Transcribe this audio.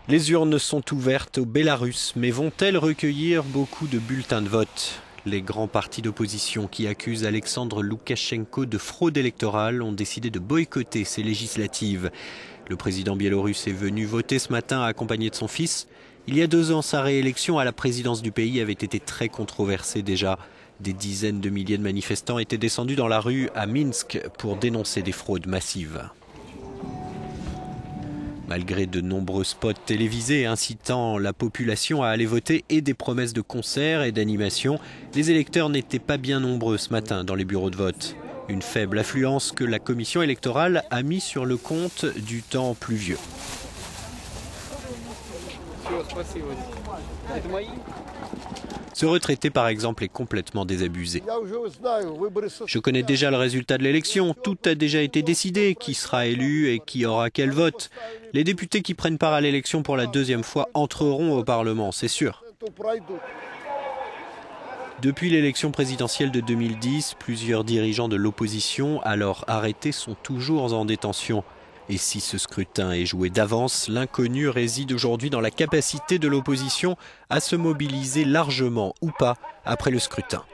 Les urnes sont ouvertes au Bélarus, mais vont-elles recueillir beaucoup de bulletins de vote? Les grands partis d'opposition qui accusent Alexandre Loukachenko de fraude électorale ont décidé de boycotter ces législatives. Le président biélorusse est venu voter ce matin accompagné de son fils. Il y a 2 ans, sa réélection à la présidence du pays avait été très controversée déjà. Des dizaines de milliers de manifestants étaient descendus dans la rue à Minsk pour dénoncer des fraudes massives. Malgré de nombreux spots télévisés incitant la population à aller voter et des promesses de concerts et d'animations, les électeurs n'étaient pas bien nombreux ce matin dans les bureaux de vote. Une faible affluence que la commission électorale a mis sur le compte du temps pluvieux. Ce retraité, par exemple, est complètement désabusé. Je connais déjà le résultat de l'élection. Tout a déjà été décidé, qui sera élu et qui aura quel vote. Les députés qui prennent part à l'élection pour la 2e fois entreront au Parlement, c'est sûr. Depuis l'élection présidentielle de 2010, plusieurs dirigeants de l'opposition, alors arrêtés, sont toujours en détention. Et si ce scrutin est joué d'avance, l'inconnu réside aujourd'hui dans la capacité de l'opposition à se mobiliser largement ou pas après le scrutin.